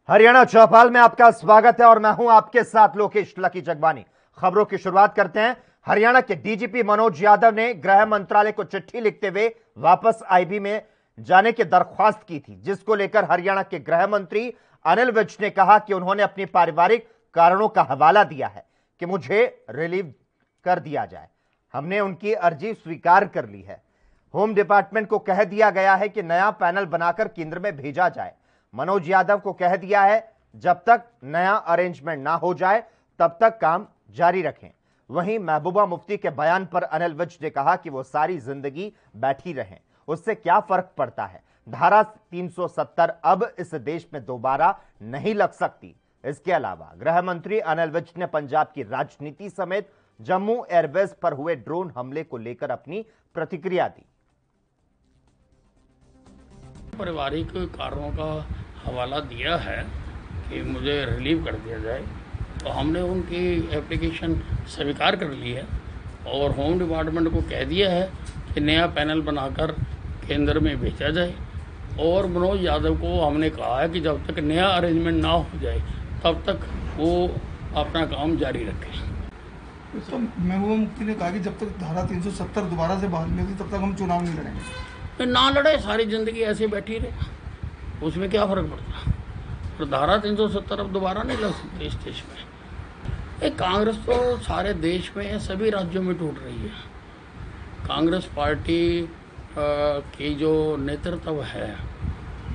हरियाणा चौपाल में आपका स्वागत है और मैं हूं आपके साथ लोकेश लकी जगबानी। खबरों की शुरुआत करते हैं। हरियाणा के डीजीपी मनोज यादव ने गृह मंत्रालय को चिट्ठी लिखते हुए वापस आईबी में जाने की दरख्वास्त की थी, जिसको लेकर हरियाणा के गृह मंत्री अनिल विज ने कहा कि उन्होंने अपनी पारिवारिक कारणों का हवाला दिया है कि मुझे रिलीव कर दिया जाए। हमने उनकी अर्जी स्वीकार कर ली है। होम डिपार्टमेंट को कह दिया गया है कि नया पैनल बनाकर केंद्र में भेजा जाए। मनोज यादव को कह दिया है जब तक नया अरेंजमेंट ना हो जाए तब तक काम जारी रखें। वहीं महबूबा मुफ्ती के बयान पर अनिल विज ने कहा कि वो सारी जिंदगी बैठी रहें, उससे क्या फर्क पड़ता है। धारा 370 अब इस देश में दोबारा नहीं लग सकती। इसके अलावा गृह मंत्री अनिल विज ने पंजाब की राजनीति समेत जम्मू एयरबेस पर हुए ड्रोन हमले को लेकर अपनी प्रतिक्रिया दी। पारिवारिक कारणों का हवाला दिया है कि मुझे रिलीव कर दिया जाए, तो हमने उनकी एप्लीकेशन स्वीकार कर ली है और होम डिपार्टमेंट को कह दिया है कि नया पैनल बनाकर केंद्र में भेजा जाए। और मनोज यादव को हमने कहा है कि जब तक नया अरेंजमेंट ना हो जाए तब तक वो अपना काम जारी रखें। तो महबूबा मुफ्ती ने कहा कि जब तक धारा 370 दोबारा से बहाल नहीं होती तब तक हम चुनाव नहीं लड़ेंगे। ना लड़े, सारी जिंदगी ऐसे बैठी रहे, उसमें क्या फर्क पड़ता। और धारा 370 अब दोबारा नहीं लग सकती इस देश में। कांग्रेस तो सारे देश में सभी राज्यों में टूट रही है। कांग्रेस पार्टी की जो नेतृत्व है,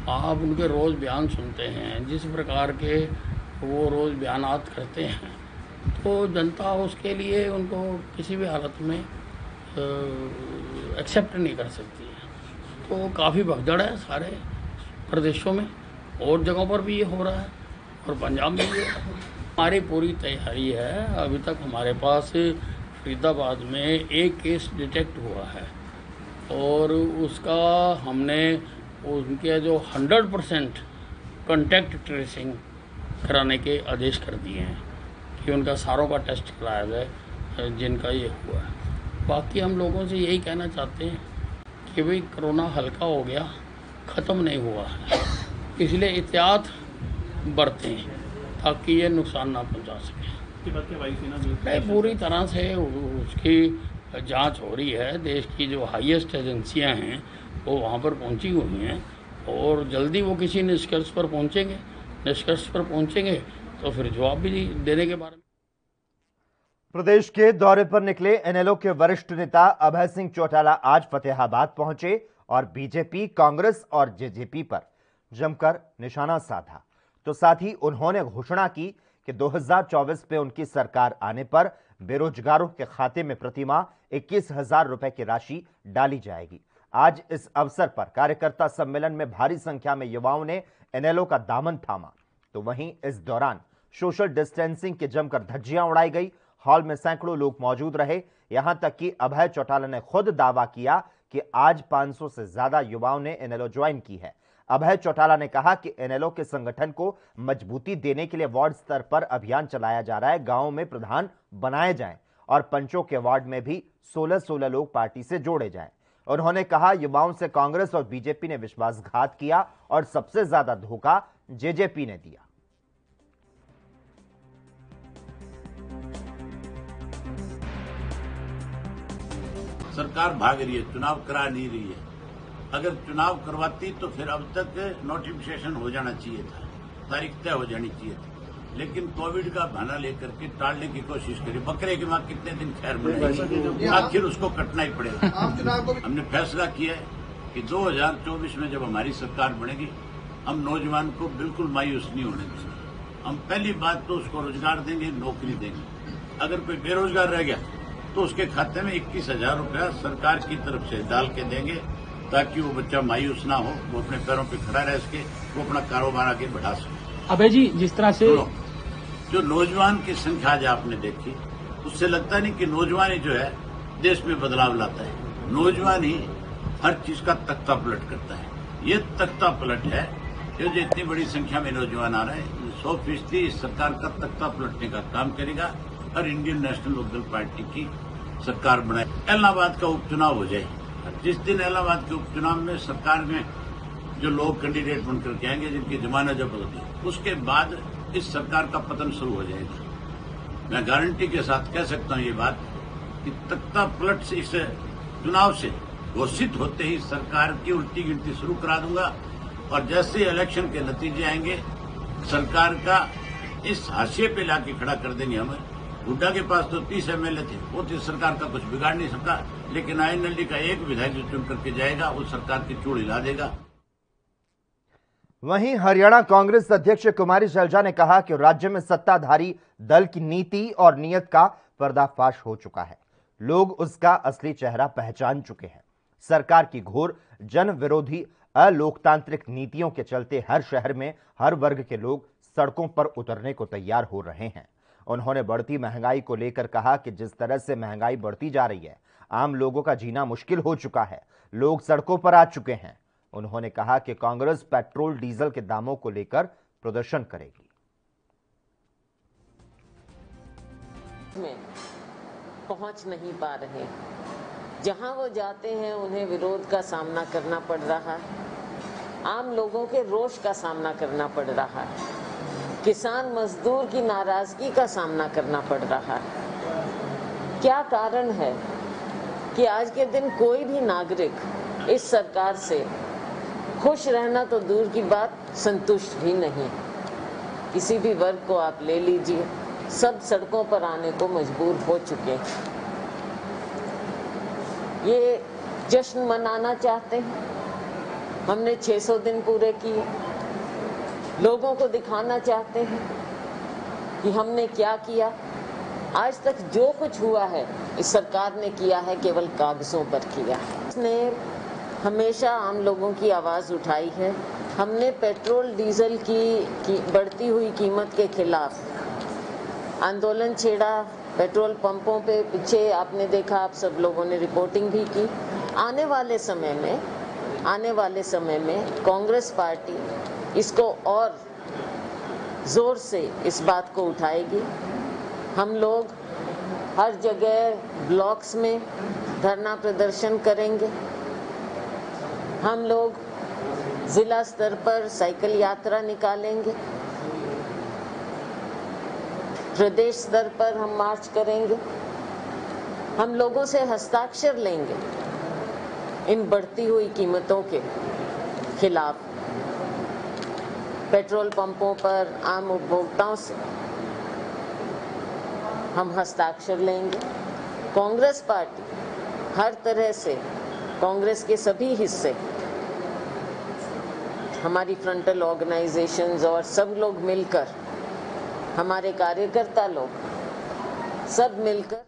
आप उनके रोज़ बयान सुनते हैं, जिस प्रकार के वो रोज़ बयानात करते हैं, तो जनता उसके लिए उनको किसी भी हालत में एक्सेप्ट नहीं कर सकती है। तो काफ़ी भगदड़ है सारे प्रदेशों में, और जगहों पर भी ये हो रहा है और पंजाब में भी हमारी पूरी तैयारी है। अभी तक हमारे पास फरीदाबाद में एक केस डिटेक्ट हुआ है और उसका हमने उनके जो 100% कॉन्टैक्ट ट्रेसिंग कराने के आदेश कर दिए हैं कि उनका सारों का टेस्ट कराया जाए जिनका ये हुआ है। बाकी हम लोगों से यही कहना चाहते हैं कि भाई कोरोना हल्का हो गया, ख़त्म नहीं हुआ है, इसलिए एहतियात बरतें ताकि ये नुकसान ना पहुंचा सके। नहीं, पूरी तरह से उसकी जांच हो रही है। देश की जो हाईएस्ट एजेंसियां हैं वो वहां पर पहुंची हुई हैं और जल्दी वो किसी निष्कर्ष पर पहुंचेंगे। निष्कर्ष पर पहुंचेंगे तो फिर जवाब भी देने के बारे में। प्रदेश के दौरे पर निकले एनएलओ के वरिष्ठ नेता अभय सिंह चौटाला आज फतेहाबाद पहुंचे और बीजेपी, कांग्रेस और जेजेपी पर जमकर निशाना साधा। तो साथ ही उन्होंने घोषणा की कि 2024 में उनकी सरकार आने पर बेरोजगारों के खाते में प्रतिमाह 21,000 रुपए की राशि डाली जाएगी। आज इस अवसर पर कार्यकर्ता सम्मेलन में भारी संख्या में युवाओं ने एनएलओ का दामन थामा। तो वहीं इस दौरान सोशल डिस्टेंसिंग की जमकर धज्जियां उड़ाई गई। हॉल में सैकड़ों लोग मौजूद रहे। यहां तक कि अभय चौटाला ने खुद दावा किया कि आज 500 से ज्यादा युवाओं ने एनएलओ ज्वाइन की है। अभय चौटाला ने कहा कि एनएलओ के संगठन को मजबूती देने के लिए वार्ड स्तर पर अभियान चलाया जा रहा है। गांवों में प्रधान बनाए जाएं और पंचों के वार्ड में भी 16-16 लोग पार्टी से जोड़े जाएं। उन्होंने कहा युवाओं से कांग्रेस और बीजेपी ने विश्वासघात किया और सबसे ज्यादा धोखा जेजेपी ने दिया। सरकार भाग रही है, चुनाव करा नहीं रही है। अगर चुनाव करवाती तो फिर अब तक नोटिफिकेशन हो जाना चाहिए था, तारीख तय हो जानी चाहिए थी। लेकिन कोविड का बहाना लेकर के टालने की कोशिश करी। बकरे की मां कितने दिन खैर बनाएगी, आखिर उसको कटना ही पड़ेगा। हमने फैसला किया है कि 2024 में जब हमारी सरकार बनेगी, हम नौजवान को बिल्कुल मायूस नहीं होने देंगे। हम पहली बात तो उसको रोजगार देंगे, नौकरी देंगे। अगर कोई बेरोजगार रह गया तो उसके खाते में 21,000 रुपया सरकार की तरफ से डाल के देंगे ताकि वो बच्चा मायूस ना हो, वो अपने पैरों पे खड़ा रह सके, वो अपना कारोबार आगे बढ़ा सके। अभय जी, जिस तरह से जो नौजवान की संख्या आज आपने देखी, उससे लगता नहीं कि नौजवान ही जो है देश में बदलाव लाता है। नौजवान ही हर चीज का तख्ता पलट करता है। ये तख्ता पलट है कि जो इतनी बड़ी संख्या में नौजवान आ रहे हैं, 100% इस सरकार का तख्ता पलटने का काम करेगा और इंडियन नेशनल लोकदल पार्टी की सरकार बनाए। इलाहाबाद का उपचुनाव हो जाए। जिस दिन इलाहाबाद के उपचुनाव में सरकार में जो लोग कैंडिडेट बनकर के आएंगे जिनकी जमानत जब्त होगी, उसके बाद इस सरकार का पतन शुरू हो जाएगा। मैं गारंटी के साथ कह सकता हूं ये बात कि तख्ता पलट से इस चुनाव से घोषित होते ही सरकार की उल्टी गिनती शुरू करा दूंगा और जैसे इलेक्शन के नतीजे आएंगे सरकार का इस हाशिए पे लाके खड़ा कर देंगे। हमें हुड्डा के पास तो 30 एमएलए थे, वो तो सरकार का कुछ बिगाड़ नहीं सकता, लेकिन आईएनएलडी का एक विधायक जो चुन करके जाएगा वो सरकार की चूड़ हिला देगा। वहीं हरियाणा कांग्रेस अध्यक्ष कुमारी शैलजा ने कहा कि राज्य में सत्ताधारी दल की नीति और नीयत का पर्दाफाश हो चुका है। लोग उसका असली चेहरा पहचान चुके हैं। सरकार की घोर जन विरोधी अलोकतांत्रिक नीतियों के चलते हर शहर में हर वर्ग के लोग सड़कों पर उतरने को तैयार हो रहे हैं। उन्होंने बढ़ती महंगाई को लेकर कहा कि जिस तरह से महंगाई बढ़ती जा रही है, आम लोगों का जीना मुश्किल हो चुका है। लोग सड़कों पर आ चुके हैं। उन्होंने कहा कि कांग्रेस पेट्रोल डीजल के दामों को लेकर प्रदर्शन करेगी। में पहुंच नहीं पा रहे, जहां वो जाते हैं उन्हें विरोध का सामना करना पड़ रहा है, आम लोगों के रोष का सामना करना पड़ रहा है, किसान मजदूर की नाराजगी का सामना करना पड़ रहा है। क्या कारण है कि आज के दिन कोई भी नागरिक इस सरकार से खुश रहना तो दूर की बात, संतुष्ट भी नहीं। किसी भी वर्ग को आप ले लीजिए, सब सड़कों पर आने को मजबूर हो चुके हैं। ये जश्न मनाना चाहते हैं। हमने 600 दिन पूरे किए। लोगों को दिखाना चाहते हैं कि हमने क्या किया। आज तक जो कुछ हुआ है इस सरकार ने किया है केवल कागजों पर किया। इसने हमेशा आम लोगों की आवाज उठाई है। हमने पेट्रोल डीजल की बढ़ती हुई कीमत के खिलाफ आंदोलन छेड़ा। पेट्रोल पंपों पे पीछे आपने देखा, आप सब लोगों ने रिपोर्टिंग भी की। आने वाले समय में कांग्रेस पार्टी इसको और जोर से इस बात को उठाएगी। हम लोग हर जगह ब्लॉक्स में धरना प्रदर्शन करेंगे। हम लोग जिला स्तर पर साइकिल यात्रा निकालेंगे। प्रदेश स्तर पर हम मार्च करेंगे। हम लोगों से हस्ताक्षर लेंगे इन बढ़ती हुई कीमतों के खिलाफ। पेट्रोल पंपों पर आम उपभोक्ताओं से हम हस्ताक्षर लेंगे। कांग्रेस पार्टी हर तरह से, कांग्रेस के सभी हिस्से, हमारी फ्रंटल ऑर्गेनाइजेशंस और सब लोग मिलकर, हमारे कार्यकर्ता लोग सब मिलकर।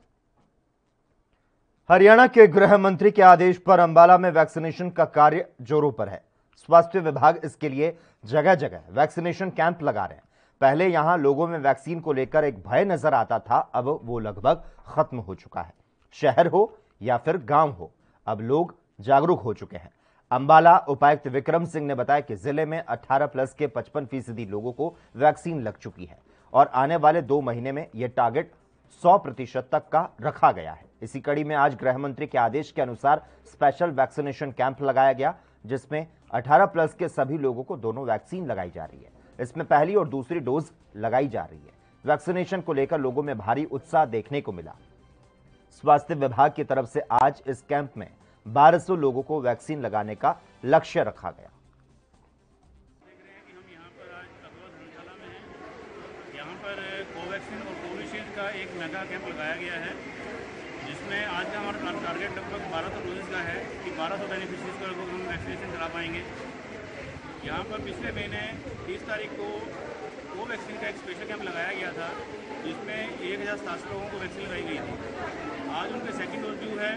हरियाणा के गृह मंत्री के आदेश पर अंबाला में वैक्सीनेशन का कार्य जोरों पर है। स्वास्थ्य विभाग इसके लिए जगह जगह वैक्सीनेशन कैंप लगा रहे हैं। पहले यहां लोगों में वैक्सीन को लेकर एक भय नजर आता था, अब वो लगभग खत्म हो चुका है। शहर हो या फिर गांव हो, अब लोग जागरूक हो चुके हैं। अंबाला उपायुक्त विक्रम सिंह ने बताया कि जिले में 18+ के 55% लोगों को वैक्सीन लग चुकी है और आने वाले 2 महीने में यह टारगेट 100% तक का रखा गया है। इसी कड़ी में आज गृह मंत्री के आदेश के अनुसार स्पेशल वैक्सीनेशन कैंप लगाया गया, जिसमें 18+ के सभी लोगों को दोनों वैक्सीन लगाई जा रही है। इसमें पहली और दूसरी डोज लगाई जा रही है। वैक्सीनेशन को लेकर लोगों में भारी उत्साह देखने को मिला। स्वास्थ्य विभाग की तरफ से आज इस कैंप में 1200 लोगों को वैक्सीन लगाने का लक्ष्य रखा गया। यहाँ पर कोवैक्सीन और कोविशील्ड का एक मेगा कैंप लगाया गया है, जिसमें आज का हमारा टारगेट लगभग 1200 डोजेस का है कि 1200 बेनिफिशरीज को लगभग हम वैक्सीनेशन करा पाएंगे। यहाँ पर पिछले महीने 30 तारीख को कोवैक्सीन का एक स्पेशल कैंप लगाया गया था, जिसमें 1700 लोगों को वैक्सीन लगाई गई थी। आज उनके सेकेंड डोज ड्यू है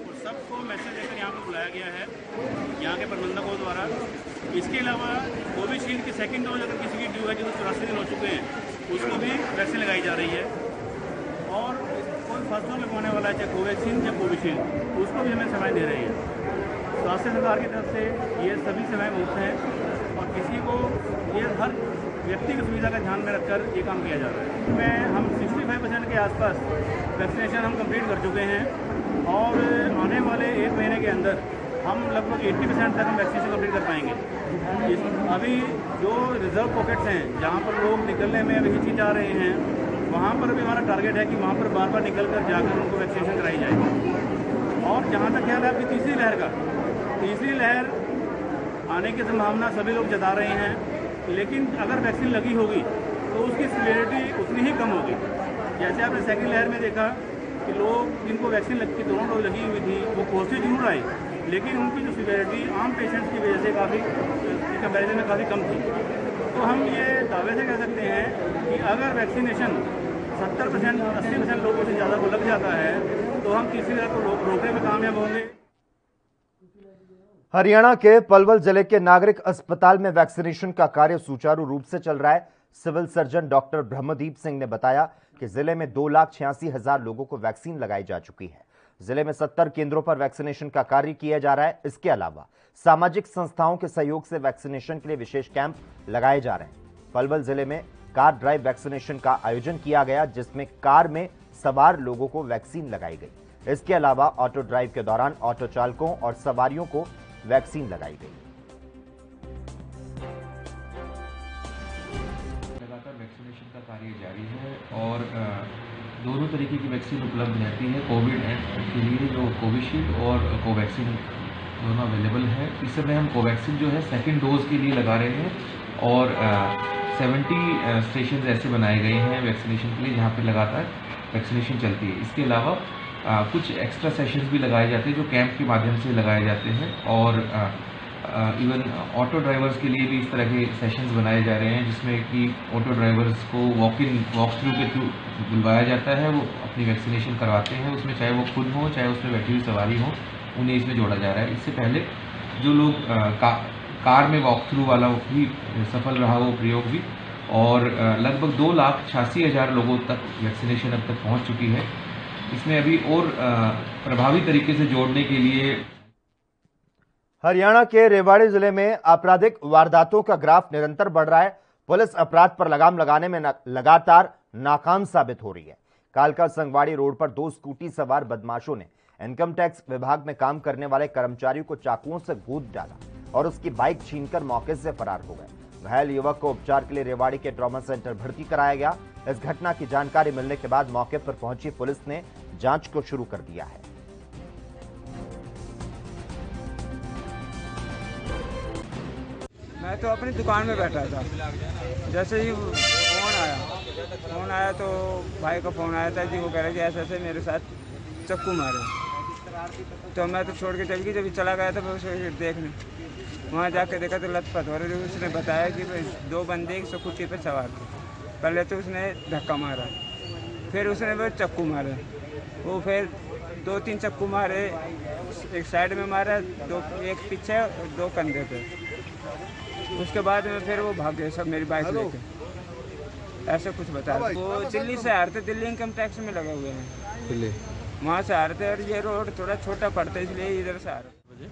और सबको मैसेज देकर यहाँ पर बुलाया गया है यहाँ के प्रबंधकों द्वारा। इसके अलावा कोविशील्ड की सेकेंड डोज अगर किसी की ड्यू है, जिसको 84 दिन हो चुके हैं, उसको भी वैक्सीन लगाई जा रही है। और कोई फर्स्ट डोज लगवाने वाला है, चाहे कोवैक्सीन या कोविशील्ड, उसको भी हमें सेवाएं दे रही है। स्वास्थ्य विभाग की तरफ से ये सभी सेवाएं मुफ्त हैं और किसी को ये हर व्यक्ति की सुविधा का ध्यान में रखकर ये काम किया जा रहा है। इसमें हम 65% के आसपास वैक्सीनेशन हम कंप्लीट कर चुके हैं और आने वाले 1 महीने के अंदर हम लगभग 80% तक हम वैक्सीनेशन कंप्लीट कर पाएंगे। अभी जो रिजर्व पॉकेट्स हैं जहाँ पर लोग निकलने में अभी हिचकिचा रहे हैं, वहाँ पर भी हमारा टारगेट है कि वहाँ पर बार बार निकल कर जाकर उनको वैक्सीनेशन कराई जाए। और जहाँ तक ख्याल है आपकी तीसरी लहर का, तीसरी लहर आने की संभावना सभी लोग जता रहे हैं, लेकिन अगर वैक्सीन लगी होगी तो उसकी सिवियरिटी उतनी ही कम होगी। जैसे आपने सेकंड लहर में देखा कि लोग जिनको वैक्सीन की दोनों डोज लगी हुई थी वो पॉजिटिव जरूर आए, लेकिन उनकी जो सिवियरिटी आम पेशेंट्स की वजह से काफ़ी कंपैरिजन में काफ़ी कम थी। तो हम ये दावे से कह सकते हैं कि अगर वैक्सीनेशन 70% 80% लोगों से ज़्यादा को लग जाता है तो हम तीसरी लहर को रोकने में कामयाब होंगे। हरियाणा के पलवल जिले के नागरिक अस्पताल में वैक्सीनेशन का कार्य सुचारू रूप से चल रहा है। Civil surgeon doctor Brahmdeep Singh ने बताया कि जिले में 2,86,000 लोगों को वैक्सीन लगाई जा चुकी है। जिले में 70 केंद्रों पर वैक्सीनेशन का कार्य किया जा रहा है। इसके अलावा सामाजिक संस्थाओं के सहयोग से वैक्सीनेशन के लिए विशेष कैंप लगाए जा रहे हैं। पलवल जिले में कार ड्राइव वैक्सीनेशन का आयोजन किया गया, जिसमें कार में सवार लोगों को वैक्सीन लगाई गई। इसके अलावा ऑटो ड्राइव के दौरान ऑटो चालकों और सवारियों को वैक्सीन लगाई गई। लगातार वैक्सीनेशन का कार्य जारी है और दोनों तरीके की वैक्सीन उपलब्ध रहती है। कोविड के लिए जो कोविशील्ड और कोवैक्सीन दोनों अवेलेबल है। इस समय हम कोवैक्सीन जो है सेकंड डोज के लिए लगा रहे हैं और 70 स्टेशन ऐसे बनाए गए हैं वैक्सीनेशन के लिए जहाँ पे लगातार वैक्सीनेशन चलती है। इसके अलावा कुछ एक्स्ट्रा सेशंस भी लगाए जाते हैं जो कैंप के माध्यम से लगाए जाते हैं और इवन ऑटो ड्राइवर्स के लिए भी इस तरह के सेशंस बनाए जा रहे हैं, जिसमें कि ऑटो ड्राइवर्स को वॉक थ्रू के थ्रू बुलवाया जाता है, वो अपनी वैक्सीनेशन करवाते हैं। उसमें चाहे वो खुद हो चाहे उसमें बैठी हुई सवारी हो, उन्हें इसमें जोड़ा जा रहा है। इससे पहले जो लोग कार में वॉक थ्रू वाला भी सफल रहा वो प्रयोग भी, और लगभग 2,86,000 लोगों तक वैक्सीनेशन अब तक पहुँच चुकी है। इसमें अभी और प्रभावी तरीके से जोड़ने के लिए हरियाणा के रेवाड़ी जिले में आपराधिक वारदातों का ग्राफ निरंतर बढ़ रहा है। पुलिस अपराध पर लगाम लगाने में लगातार नाकाम साबित हो रही है। कालका संगवाड़ी रोड पर 2 स्कूटी सवार बदमाशों ने इनकम टैक्स विभाग में काम करने वाले कर्मचारियों को चाकुओं से घूद डाला और उसकी बाइक छीनकर मौके से फरार हो गए। घायल युवक को उपचार के लिए रेवाड़ी के ट्रॉमा सेंटर भर्ती कराया गया। इस घटना की जानकारी मिलने के बाद मौके पर पहुंची पुलिस ने जांच को शुरू कर दिया है। मैं तो अपनी दुकान में बैठा था, जैसे ही फोन आया तो भाई का फोन आया था जी, वो कह रहे कि ऐसे ऐसे मेरे साथ चक्कू मारे। तो मैं तो छोड़ के चल गई। जब चला गया था उसे देखने, वहाँ जाके देखा तो लथपथ हो रहे। उसने बताया कि 2 बंदे एक स्कूटी पर सवार थे। पहले तो उसने धक्का मारा, फिर उसने वो चक्कू मारे, वो फिर 2-3 चक्कू मारे, एक साइड में मारा, एक पीछे और 2 कंधे पे। उसके बाद में फिर वो भाग गए सब मेरी बाइक लेके, ऐसा कुछ बताया। वो दिल्ली से आ रहे थे, दिल्ली इनकम टैक्स में लगे हुए हैं दिल्ली, वहाँ से आ रहे थे और ये रोड थोड़ा छोटा पड़ता है इसलिए इधर से आ रहे थे।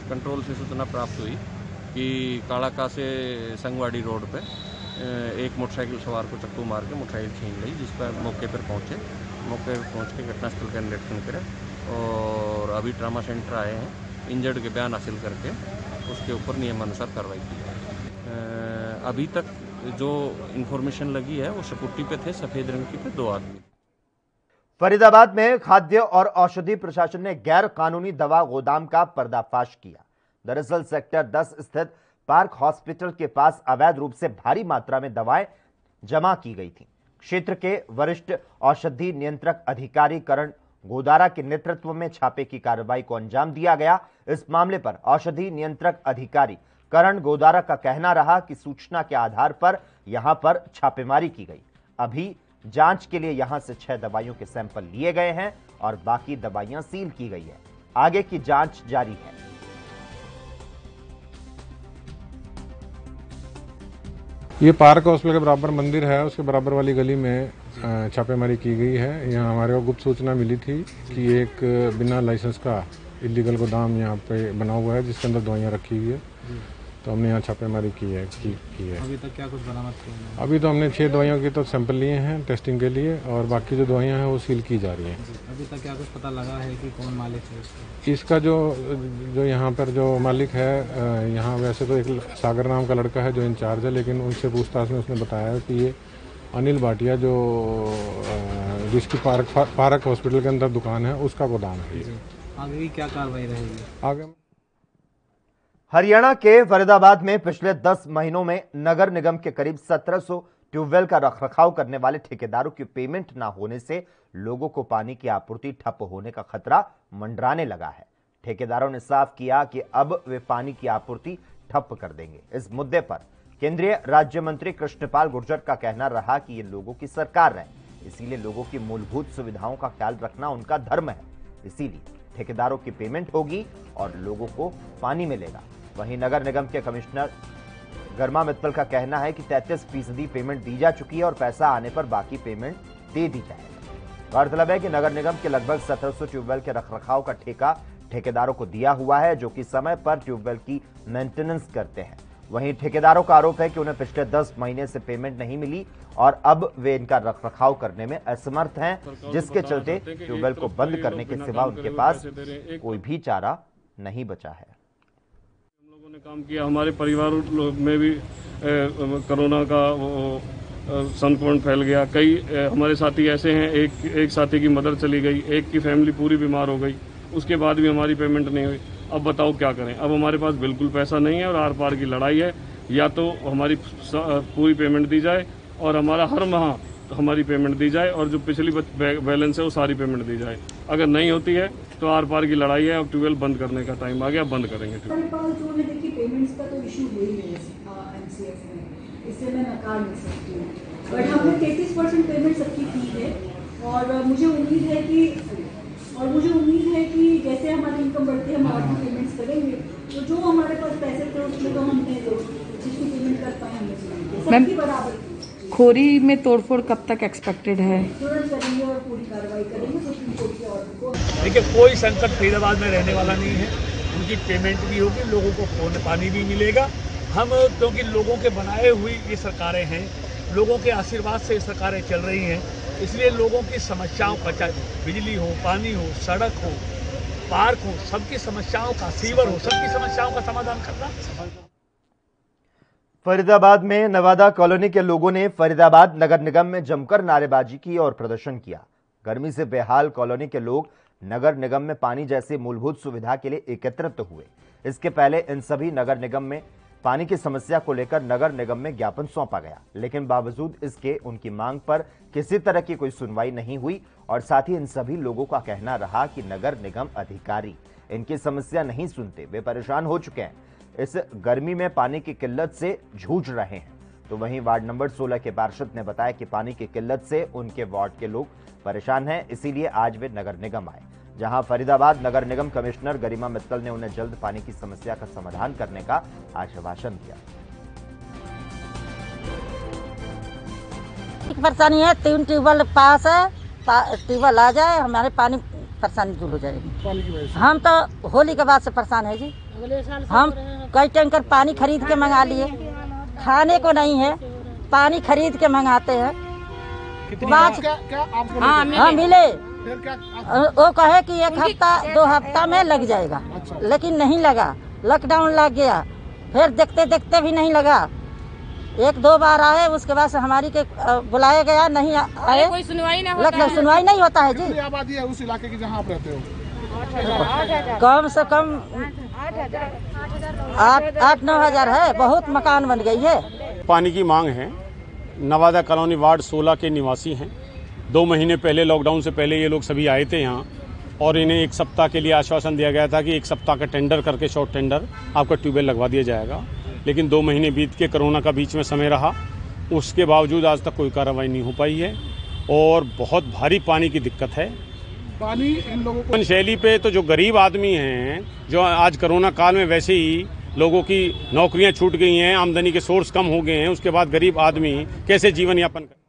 कंट्रोल से सूचना प्राप्त हुई कि कालाका से संगवाड़ी रोड पे एक मोटरसाइकिल सवार को चक्कू मार के मोटरसाइकिल छीन ली, जिस पर मौके पर पहुंचे। मौके पर पहुंच के घटनास्थल का निरीक्षण करें और अभी ट्रामा सेंटर आए हैं। इंजर्ड के बयान हासिल करके उसके ऊपर नियमानुसार कार्रवाई की जाए। अभी तक जो इन्फॉर्मेशन लगी है वो स्कूटी पे थे, सफेद रंग की पे 2 आदमी। फरीदाबाद में खाद्य और औषधि प्रशासन ने गैर कानूनी दवा गोदाम का पर्दाफाश किया। दरअसल सेक्टर 10 स्थित पार्क हॉस्पिटल के पास अवैध रूप से भारी मात्रा में दवाएं जमा की गई थी। क्षेत्र के वरिष्ठ औषधि नियंत्रक अधिकारी करण गोदारा के नेतृत्व में छापे की कार्रवाई को अंजाम दिया गया। इस मामले पर औषधि नियंत्रक अधिकारी करण गोदारा का कहना रहा कि सूचना के आधार पर यहां पर छापेमारी की गई। अभी जांच के लिए यहां से 6 दवाइयों के सैंपल लिए गए हैं और बाकी दवाइयां सील की गई है। आगे की जांच जारी है। ये पार्क हॉस्पिटल के बराबर मंदिर है, उसके बराबर वाली गली में छापेमारी की गई है। यहाँ हमारे को गुप्त सूचना मिली थी कि एक बिना लाइसेंस का इलीगल गोदाम यहाँ पे बना हुआ है जिसके अंदर दवाइयाँ रखी हुई है। तो हमने यहाँ छापेमारी की है। अभी तक क्या कुछ बरामद किया? अभी तो हमने 6 दवाइयों की तो सैंपल लिए हैं टेस्टिंग के लिए, और बाकी जो दवाइयाँ हैं वो सील की जा रही हैं। अभी तक क्या कुछ पता लगा है कि कौन मालिक है इसका? जो यहाँ पर जो मालिक है, यहाँ वैसे तो एक सागर नाम का लड़का है जो इंचार्ज है, लेकिन उनसे पूछताछ में उसने बताया कि ये अनिल भाटिया जो जिसकी पारक हॉस्पिटल के अंदर दुकान है उसका गोदाम है ये। आगे की क्या कार्रवाई रहेगी? आगे हरियाणा के फरीदाबाद में पिछले 10 महीनों में नगर निगम के करीब 1700 ट्यूबवेल का रखरखाव करने वाले ठेकेदारों की पेमेंट न होने से लोगों को पानी की आपूर्ति ठप होने का खतरा मंडराने लगा है। ठेकेदारों ने साफ किया कि अब वे पानी की आपूर्ति ठप कर देंगे। इस मुद्दे पर केंद्रीय राज्य मंत्री कृष्णपाल गुर्जर का कहना रहा कि ये लोगों की सरकार है, इसीलिए लोगों की मूलभूत सुविधाओं का ख्याल रखना उनका धर्म है। इसीलिए ठेकेदारों की पेमेंट होगी और लोगों को पानी मिलेगा। वहीं नगर निगम के कमिश्नर गर्मा मित्तल का कहना है कि 33% पेमेंट दी जा चुकी है और पैसा आने पर बाकी पेमेंट दे दी जाएगी। गौरतलब है कि नगर निगम के लगभग 1700 ट्यूबवेल के रखरखाव का ठेका ठेकेदारों को दिया हुआ है, जो कि समय पर ट्यूबवेल की मेंटेनेंस करते हैं। वहीं ठेकेदारों का आरोप है कि उन्हें पिछले 10 महीने से पेमेंट नहीं मिली और अब वे इनका रखरखाव करने में असमर्थ हैं, जिसके चलते ट्यूबवेल को बंद करने के सिवा उनके पास कोई भी चारा नहीं बचा है। हम लोगों ने काम किया, हमारे परिवार में भी कोरोना का संक्रमण फैल गया। कई हमारे साथी ऐसे हैं, एक साथी की मदर चली गई, एक की फैमिली पूरी बीमार हो गई, उसके बाद भी हमारी पेमेंट नहीं हुई। अब बताओ क्या करें? अब हमारे पास बिल्कुल पैसा नहीं है और आर पार की लड़ाई है। या तो हमारी पूरी पेमेंट दी जाए और हमारा हर माह हमारी पेमेंट दी जाए और जो पिछली बैलेंस है वो सारी पेमेंट दी जाए। अगर नहीं होती है तो आर पार की लड़ाई है। अब ट्यूबवेल बंद करने का टाइम आ गया, बंद करेंगे। पेमेंट्स का तो इशू हो ही नहीं है एमसीएफ में, इससे मैं नकार नहीं सकती हूँ, बट हमने 33% पेमेंट सबकी की है और मुझे उम्मीद है कि जैसे हमारी इनकम बढ़ती है हम और भी पेमेंट्स करेंगे। तो जो हमारे पास पैसे थे उसमें तो हमने जिसकी पेमेंट कर पाए हमने सबकी बराबर। खोरी में तोड़फोड़ कब तक एक्सपेक्टेड है? तुरंत करेंगे और पूरी कार्रवाई करेंगे सुप्रीम कोर्ट के ऑर्डर को। देखिए, कोई संकट फरीदाबाद में रहने वाला नहीं है। उनकी पेमेंट भी होगी, लोगों को पानी भी मिलेगा। हम क्योंकि लोगों के बनाए हुई ये सरकारें हैं, लोगों के आशीर्वाद से ये सरकारें चल रही हैं, इसलिए लोगों की समस्याओं का, चाहे बिजली हो, पानी हो, सड़क हो, पार्क हो, सबकी समस्याओं का, सीवर हो, सबकी समस्याओं का समाधान करना। फरीदाबाद में नवादा कॉलोनी के लोगों ने फरीदाबाद नगर निगम में जमकर नारेबाजी की और प्रदर्शन किया। गर्मी से बेहाल कॉलोनी के लोग नगर निगम में पानी जैसी मूलभूत सुविधा के लिए एकत्रित हुए। इसके पहले इन सभी नगर निगम में पानी की समस्या को लेकर नगर निगम में ज्ञापन सौंपा गया, लेकिन बावजूद इसके उनकी मांग पर किसी तरह की कोई सुनवाई नहीं हुई और साथ ही इन सभी लोगों का कहना रहा कि नगर निगम अधिकारी इनकी समस्या नहीं सुनते, वे परेशान हो चुके हैं, इस गर्मी में पानी की किल्लत से जूझ रहे हैं। तो वहीं वार्ड नंबर 16 के पार्षद ने बताया कि पानी की किल्लत से उनके वार्ड के लोग परेशान हैं, इसीलिए आज वे नगर निगम आए, जहां फरीदाबाद नगर निगम कमिश्नर गरिमा मित्तल ने उन्हें जल्द पानी की समस्या का समाधान करने का आश्वासन दिया। परेशानी है, 3 ट्यूबवेल पास है, ट्यूबवेल आ जाए हमारे पानी परेशानी दूर हो जाएगी। हम तो होली के बाद से परेशान है जी। हम कई टैंकर पानी खरीद के मंगा लिए, खाने को नहीं है, पानी खरीद के मंगाते हैं। हाँ मिले, वो कहे कि 1 हफ्ता 2 हफ्ता में लग जाएगा, लेकिन नहीं लगा। लॉकडाउन लग गया, फिर देखते देखते भी नहीं लगा। 1-2 बार आए, उसके बाद से हमारी के बुलाया गया, नहीं आए, कोई सुनवाई नहीं होता है जी। आबादी है उस इलाके की जहाँ आप रहते हो? कम से कम 8-9 हज़ार है, बहुत मकान बन गई है। पानी की मांग है। नवादा कॉलोनी वार्ड 16 के निवासी हैं। 2 महीने पहले, लॉकडाउन से पहले ये लोग सभी आए थे यहाँ और इन्हें 1 सप्ताह के लिए आश्वासन दिया गया था कि 1 सप्ताह का टेंडर करके, शॉर्ट टेंडर, आपका ट्यूबवेल लगवा दिया जाएगा। लेकिन 2 महीने बीत के कोरोना का बीच में समय रहा, उसके बावजूद आज तक कोई कार्रवाई नहीं हो पाई है और बहुत भारी पानी की दिक्कत है। पानी इन लोगों को शैली पे तो जो गरीब आदमी हैं, जो आज कोरोना काल में वैसे ही लोगों की नौकरियां छूट गई हैं, आमदनी के सोर्स कम हो गए हैं, उसके बाद गरीब आदमी कैसे जीवन यापन करे।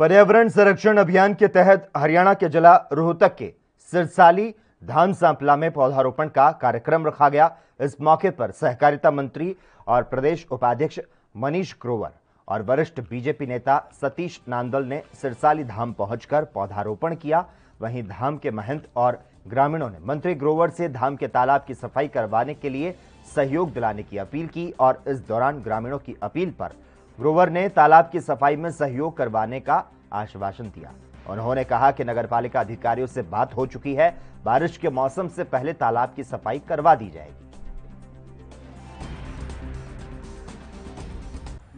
पर्यावरण संरक्षण अभियान के तहत हरियाणा के जिला रोहतक के सिरसाली धाम सांपला में पौधारोपण का कार्यक्रम रखा गया। इस मौके पर सहकारिता मंत्री और प्रदेश उपाध्यक्ष मनीष ग्रोवर और वरिष्ठ बीजेपी नेता सतीश नांदल ने सिरसाली धाम पहुंचकर पौधारोपण किया। वहीं धाम के महंत और ग्रामीणों ने मंत्री ग्रोवर से धाम के तालाब की सफाई करवाने के लिए सहयोग दिलाने की अपील की और इस दौरान ग्रामीणों की अपील पर ग्रोवर ने तालाब की सफाई में सहयोग करवाने का आश्वासन दिया। उन्होंने कहा कि नगरपालिका अधिकारियों से बात हो चुकी है, बारिश के मौसम से पहले तालाब की सफाई करवा दी जाएगी।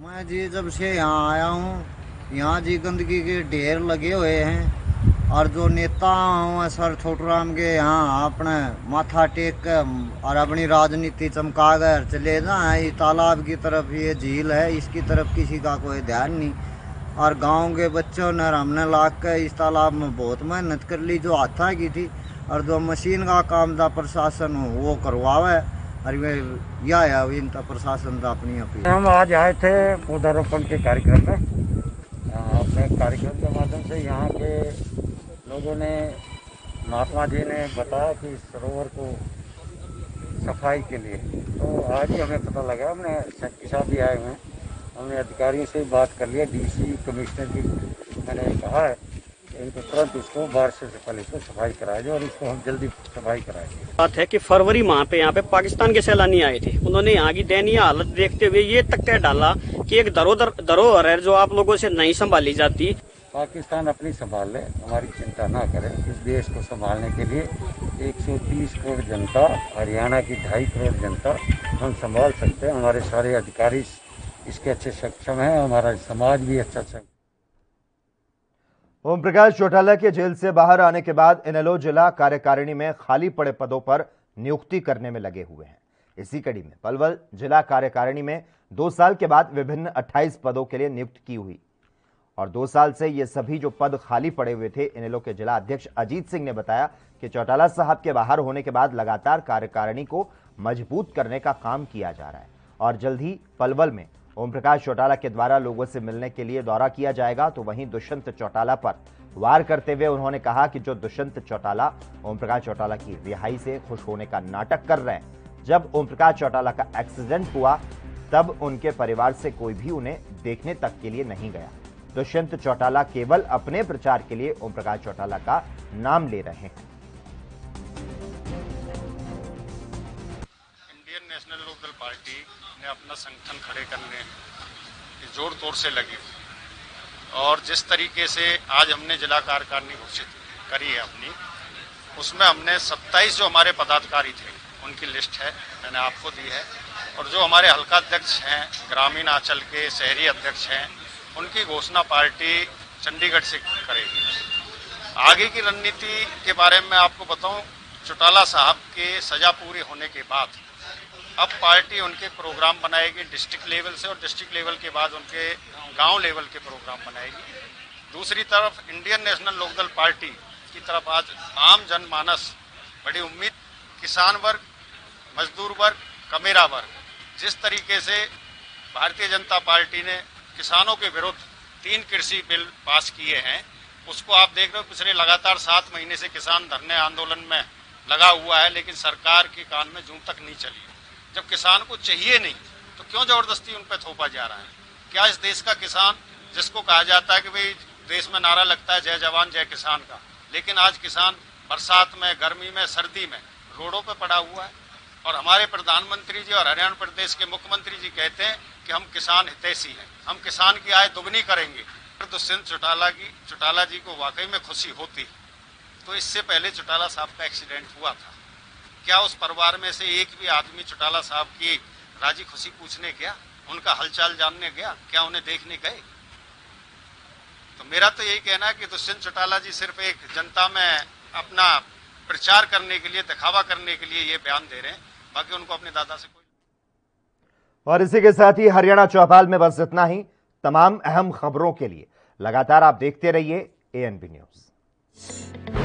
मैं जी जब से यहाँ आया हूँ, यहाँ जी गंदगी के ढेर लगे हुए हैं और जो नेता हूँ सर छोटूराम के यहाँ अपने माथा टेक कर और अपनी राजनीति चमका कर चले जाए। इस तालाब की तरफ ये झील है, इसकी तरफ किसी का कोई ध्यान नहीं। और गांव के बच्चों ने हमने लाग कर इस तालाब में बहुत मेहनत कर ली जो हाथा की थी, और जो मशीन का काम था प्रशासन वो करवावे। और यह इनका प्रशासन था अपनी अपील। हम आज आए थे पौधारोपण के कार्यक्रम में। अपने कार्यक्रम के माध्यम से यहाँ के लोगों ने, महात्मा जी ने बताया कि सरोवर को सफाई के लिए, तो आज ही हमें पता लगा। हमने सेक्रेटरी साहब भी आए हुए हैं, हमने अधिकारियों से बात कर लिया, डीसी कमिश्नर की मैंने कहा है इनको तुरंत इसको बारिश से पहले इसको सफाई कराया जाए और इसको हम जल्दी सफाई कराएंगे। बात है कि फरवरी माह पे यहाँ पे पाकिस्तान के सैलानी आए थे, उन्होंने यहाँ की दयनीय हालत देखते हुए ये तक कह डाला कि एक धरोहर है जो आप लोगों से नहीं संभाली जाती। पाकिस्तान अपनी संभाल ले, हमारी चिंता ना करे। इस देश को संभालने के लिए 130 करोड़ जनता, हरियाणा की 2.5 करोड़ जनता हम संभाल सकते हैं। हमारे सारे अधिकारी इसके अच्छे सक्षम है, हमारा समाज भी अच्छा। ओम प्रकाश चौटाला के जेल से बाहर आने के बाद इनेलो जिला कार्यकारिणी में खाली पड़े पदों पर नियुक्ति करने में लगे हुए हैं। इसी कड़ी में पलवल जिला कार्यकारिणी में 2 साल के बाद विभिन्न 28 पदों के लिए नियुक्ति की हुई और 2 साल से ये सभी जो पद खाली पड़े हुए थे। इनेलो के जिला अध्यक्ष अजीत सिंह ने बताया कि चौटाला साहब के बाहर होने के बाद लगातार कार्यकारिणी को मजबूत करने का काम किया जा रहा है और जल्द ही पलवल में ओम प्रकाश चौटाला के द्वारा लोगों से मिलने के लिए दौरा किया जाएगा। तो वहीं दुष्यंत चौटाला पर वार करते हुए उन्होंने कहा कि जो दुष्यंत चौटाला ओम प्रकाश चौटाला की रिहाई से खुश होने का नाटक कर रहे हैं, जब ओम प्रकाश चौटाला का एक्सीडेंट हुआ तब उनके परिवार से कोई भी उन्हें देखने तक के लिए नहीं गया। दुष्यंत चौटाला केवल अपने प्रचार के लिए ओम प्रकाश चौटाला का नाम ले रहे हैं। इंडियन नेशनल लोकदल पार्टी ने अपना संगठन खड़े करने जोर तोर से लगी और जिस तरीके से आज हमने जिला कार्यकारिणी घोषित करी है अपनी, उसमें हमने 27 जो हमारे पदाधिकारी थे उनकी लिस्ट है, मैंने आपको दी है। और जो हमारे हल्का अध्यक्ष हैं, ग्रामीण आंचल के शहरी अध्यक्ष हैं, उनकी घोषणा पार्टी चंडीगढ़ से करेगी। आगे की रणनीति के बारे में आपको बताऊं, चौटाला साहब के सजा पूरी होने के बाद अब पार्टी उनके प्रोग्राम बनाएगी डिस्ट्रिक्ट लेवल से और डिस्ट्रिक्ट लेवल के बाद उनके गांव लेवल के प्रोग्राम बनाएगी। दूसरी तरफ इंडियन नेशनल लोकदल पार्टी की तरफ आज आम जनमानस बड़ी उम्मीद, किसान वर्ग, मजदूर वर्ग, कमेरा वर्ग, जिस तरीके से भारतीय जनता पार्टी ने किसानों के विरुद्ध 3 कृषि बिल पास किए हैं, उसको आप देख रहे हो। पिछले लगातार 7 महीने से किसान धरने आंदोलन में लगा हुआ है, लेकिन सरकार के कान में जूं तक नहीं चली। जब किसान को चाहिए नहीं तो क्यों जबरदस्ती उन पर थोपा जा रहा है? क्या इस देश का किसान, जिसको कहा जाता है कि भाई देश में नारा लगता है जय जवान जय किसान का, लेकिन आज किसान बरसात में, गर्मी में, सर्दी में रोडों पे पड़ा हुआ है। और हमारे प्रधानमंत्री जी और हरियाणा प्रदेश के मुख्यमंत्री जी कहते हैं कि हम किसान हितैषी हैं, हम किसान की आय दुगनी करेंगे। दुष्यंत चौटाला जी को वाकई में खुशी होती तो इससे पहले चौटाला साहब का एक्सीडेंट हुआ था, क्या उस परिवार में से एक भी आदमी चौटाला साहब की राजी खुशी पूछने गया, उनका हालचाल जानने गया, क्या उन्हें देखने गए? तो मेरा तो यही कहना है कि दुष्यंत चौटाला जी सिर्फ एक जनता में अपना प्रचार करने के लिए, दिखावा करने के लिए ये बयान दे रहे हैं, बाकी उनको अपने दादा से कोई। और इसी के साथ ही हरियाणा चौपाल में बस इतना ही। तमाम अहम खबरों के लिए लगातार आप देखते रहिए ANB न्यूज।